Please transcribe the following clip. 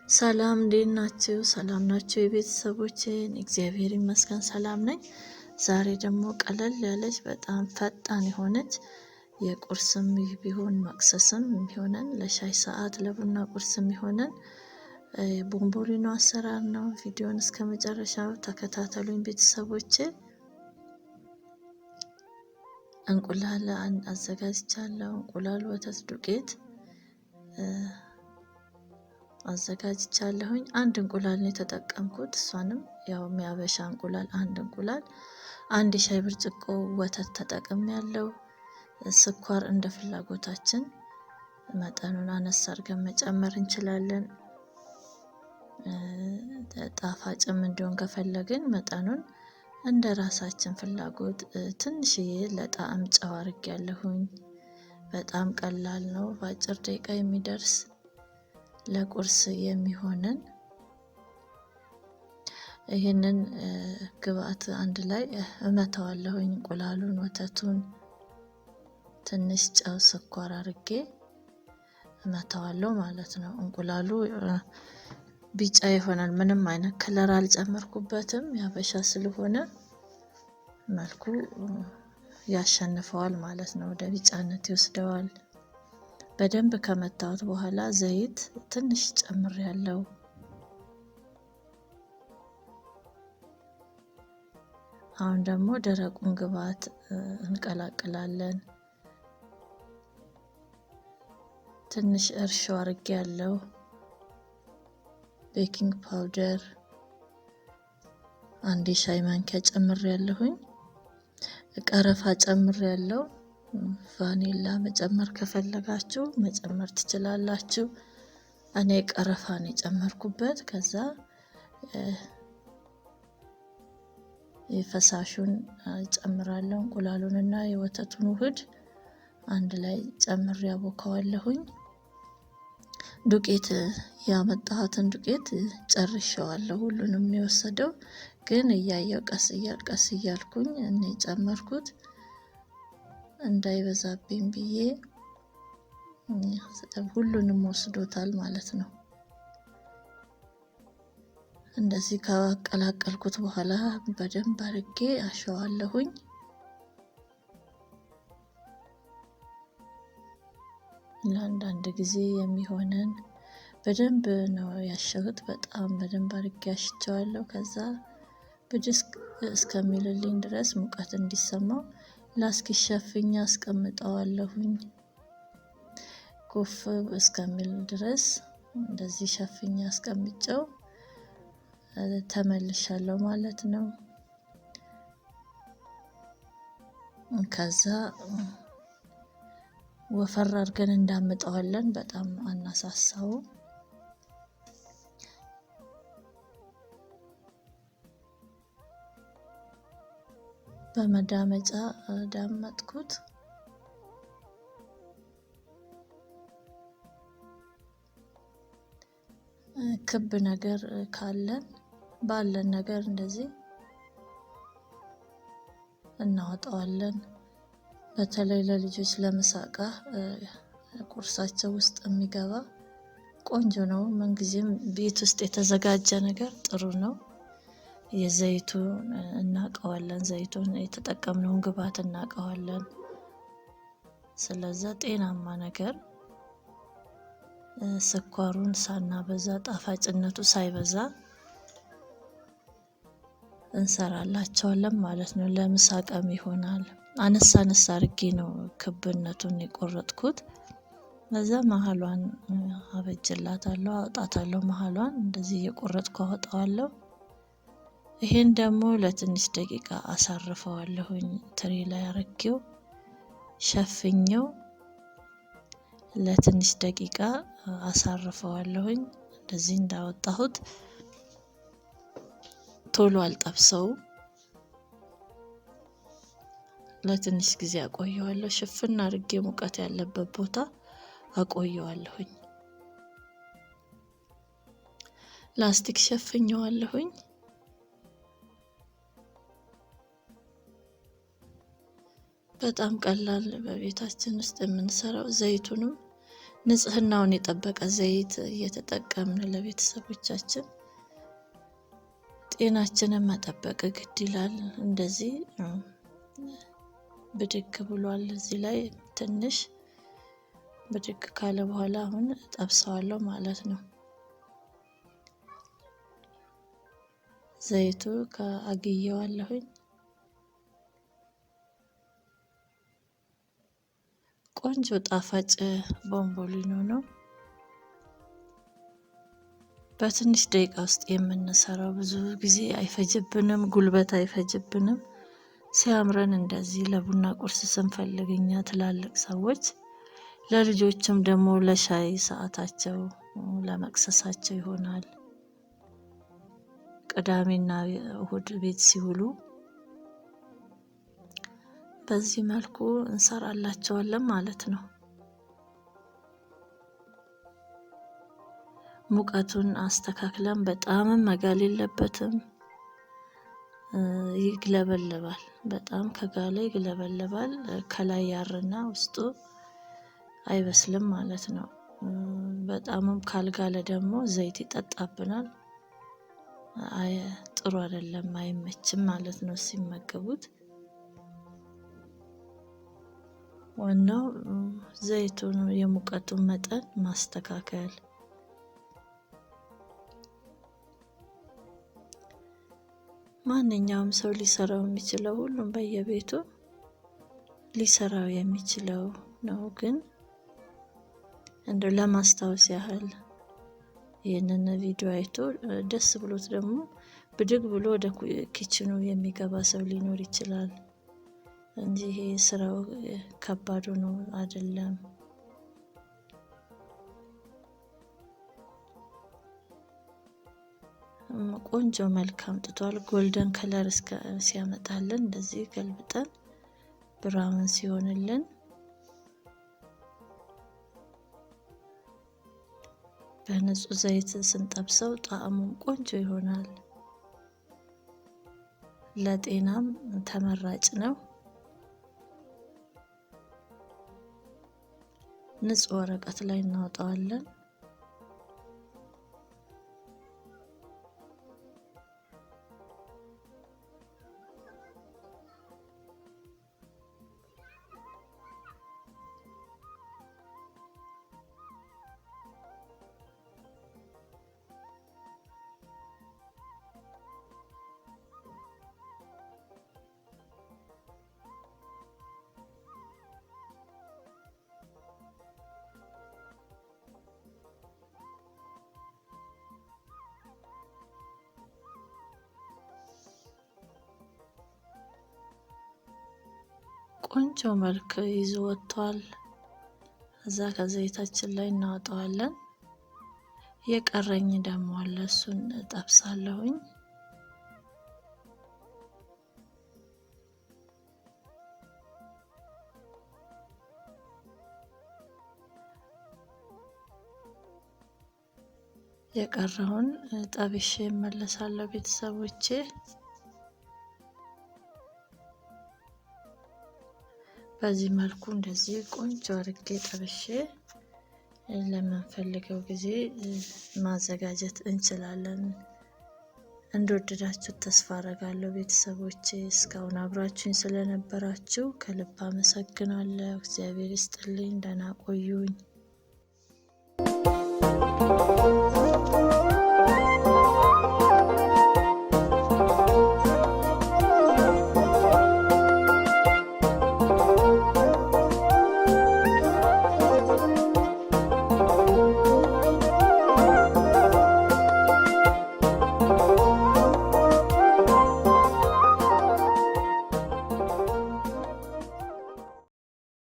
ሰላም እንዴት ናችሁ? ሰላም ናችሁ የቤተሰቦቼ? እግዚአብሔር ይመስገን ሰላም ነኝ። ዛሬ ደግሞ ቀለል ያለች በጣም ፈጣን የሆነች የቁርስም ቢሆን መክሰስም የሚሆነን ለሻይ ሰዓት ለቡና ቁርስም የሚሆነን ቦምቦሊኖ አሰራር ነው። ቪዲዮን እስከ መጨረሻው ተከታተሉኝ ቤተሰቦቼ። እንቁላል አዘጋጅቻለሁ። እንቁላል፣ ወተት፣ ዱቄት አዘጋጅቻለሁኝ። አንድ እንቁላል ነው የተጠቀምኩት። እሷንም ያው የሚያበሻ እንቁላል አንድ እንቁላል፣ አንድ ሻይ ብርጭቆ ወተት ተጠቅሜያለሁ። ስኳር እንደ ፍላጎታችን መጠኑን አነስ አድርገን መጨመር እንችላለን። ጣፋጭም እንዲሆን ከፈለግን መጠኑን እንደ ራሳችን ፍላጎት ትንሽዬ ለጣዕም ጨው አድርጌያለሁኝ። በጣም ቀላል ነው። በአጭር ደቂቃ የሚደርስ ለቁርስ የሚሆነን ይህንን ግብአት አንድ ላይ እመታዋለሁኝ። እንቁላሉን፣ ወተቱን፣ ትንሽ ጨው፣ ስኳር አድርጌ እመታዋለሁ ማለት ነው። እንቁላሉ ቢጫ ይሆናል። ምንም አይነት ከለር አልጨመርኩበትም። ያበሻ ስለሆነ መልኩ ያሸንፈዋል ማለት ነው። ወደ ቢጫነት ይወስደዋል። በደንብ ከመታወት በኋላ ዘይት ትንሽ ጨምሬያለሁ። አሁን ደግሞ ደረቁን ግብአት እንቀላቅላለን። ትንሽ እርሾ አድርጌያለሁ። ቤኪንግ ፓውደር አንድ ሻይ ማንኪያ ጨምሬያለሁኝ። ቀረፋ ጨምሬያለሁ። ቫኒላ መጨመር ከፈለጋችሁ መጨመር ትችላላችሁ። እኔ ቀረፋ ነው የጨመርኩበት። ከዛ የፈሳሹን ጨምራለሁ። እንቁላሉንና የወተቱን ውህድ አንድ ላይ ጨምሬ አቦካዋለሁኝ። ዱቄት ያመጣሁትን ዱቄት ጨርሼዋለሁ። ሁሉንም የወሰደው ግን እያየው ቀስ እያልኩኝ እኔ ጨመርኩት እንዳይበዛብኝ ብዬ። ሁሉንም ወስዶታል ማለት ነው። እንደዚህ ካቀላቀልኩት በኋላ በደንብ አድርጌ አሸዋለሁኝ። ለአንዳንድ ጊዜ የሚሆነን በደንብ ነው ያሸሁት። በጣም በደንብ አድርጌ አሽቸዋለሁ። ከዛ በድስት እስከሚልልኝ ድረስ ሙቀት እንዲሰማው ላስኪ ሸፍኛ አስቀምጠዋለሁኝ። ኩፍ እስከሚል ድረስ እንደዚህ ሸፍኛ አስቀምጨው ተመልሻለሁ ማለት ነው። ከዛ ወፈር አድርገን እንዳምጠዋለን። በጣም አናሳሳው። በመዳመጫ ዳመጥኩት። ክብ ነገር ካለን ባለን ነገር እንደዚህ እናወጣዋለን። በተለይ ለልጆች ለምሳቃ ቁርሳቸው ውስጥ የሚገባ ቆንጆ ነው። ምንጊዜም ቤት ውስጥ የተዘጋጀ ነገር ጥሩ ነው። የዘይቱን እናቀዋለን። ዘይቱን የተጠቀምነውን ግብአት እናቀዋለን። ስለዚህ ጤናማ ነገር ስኳሩን ሳናበዛ ጣፋጭነቱ ሳይበዛ እንሰራላቸዋለን ማለት ነው። ለምሳቃም ይሆናል። አነሳ አድርጌ ነው ክብነቱን የቆረጥኩት። ለዛ መሃሏን አበጅላታለሁ፣ አውጣታለሁ። መሃሏን እንደዚህ እየቆረጥኩ አወጣዋለሁ። ይሄን ደግሞ ለትንሽ ደቂቃ አሳርፈዋለሁኝ። ትሪ ላይ አርጌው ሸፍኘው ለትንሽ ደቂቃ አሳርፈዋለሁኝ። እንደዚህ እንዳወጣሁት ቶሎ አልጠብሰው። ለትንሽ ጊዜ አቆየዋለሁ። ሽፍና አድርጌ ሙቀት ያለበት ቦታ አቆየዋለሁኝ። ላስቲክ ሸፍኘዋለሁኝ። በጣም ቀላል በቤታችን ውስጥ የምንሰራው ዘይቱንም ንጽህናውን የጠበቀ ዘይት እየተጠቀምን ለቤተሰቦቻችን ጤናችንን መጠበቅ ግድ ይላል። እንደዚህ ብድግ ብሏል። እዚህ ላይ ትንሽ ብድግ ካለ በኋላ አሁን ጠብሰዋለሁ ማለት ነው። ዘይቱ ከአግየዋለሁኝ። ቆንጆ ጣፋጭ ቦምቦሊኖ ነው። በትንሽ ደቂቃ ውስጥ የምንሰራው፣ ብዙ ጊዜ አይፈጅብንም፣ ጉልበት አይፈጅብንም። ሲያምረን እንደዚህ ለቡና ቁርስ ስንፈልግ እኛ ትላልቅ ሰዎች፣ ለልጆችም ደግሞ ለሻይ ሰዓታቸው ለመቅሰሳቸው ይሆናል። ቅዳሜና እሁድ ቤት ሲውሉ በዚህ መልኩ እንሰራላቸዋለን ማለት ነው። ሙቀቱን አስተካክለን በጣምም መጋል የለበትም። ይግለበለባል። በጣም ከጋለ ይግለበለባል። ከላይ ያርና ውስጡ አይበስልም ማለት ነው። በጣምም ካልጋለ ደግሞ ዘይት ይጠጣብናል። ጥሩ አይደለም፣ አይመችም ማለት ነው ሲመገቡት። ዋናው ዘይቱን የሙቀቱን መጠን ማስተካከል። ማንኛውም ሰው ሊሰራው የሚችለው፣ ሁሉም በየቤቱ ሊሰራው የሚችለው ነው። ግን እንደው ለማስታወስ ያህል ይህንን ቪዲዮ አይቶ ደስ ብሎት ደግሞ ብድግ ብሎ ወደ ኪችኑ የሚገባ ሰው ሊኖር ይችላል እንጂ ይሄ ስራው ከባድ ሆኖ አይደለም። ቆንጆ መልክ አምጥቷል። ጎልደን ከለር ሲያመጣልን እንደዚህ ገልብጠን ብራውን ሲሆንልን በንጹህ ዘይት ስንጠብሰው ጣዕሙም ቆንጆ ይሆናል። ለጤናም ተመራጭ ነው። ንጹህ ወረቀት ላይ እናወጣዋለን። ቆንጆ መልክ ይዞ ወጥቷል። እዛ ከዘይታችን ላይ እናወጣዋለን። የቀረኝ ደግሞ አለ፣ እሱን ጠብሳለሁኝ። የቀረውን ጠብሼ እመለሳለሁ ቤተሰቦቼ። በዚህ መልኩ እንደዚህ ቆንጆ አርጌ ጠብሼ ለምንፈልገው ጊዜ ማዘጋጀት እንችላለን። እንደወደዳችሁ ተስፋ አደርጋለሁ ቤተሰቦቼ። እስካሁን አብራችሁኝ ስለነበራችሁ ከልብ አመሰግናለሁ። እግዚአብሔር ይስጥልኝ። ደህና ቆዩኝ።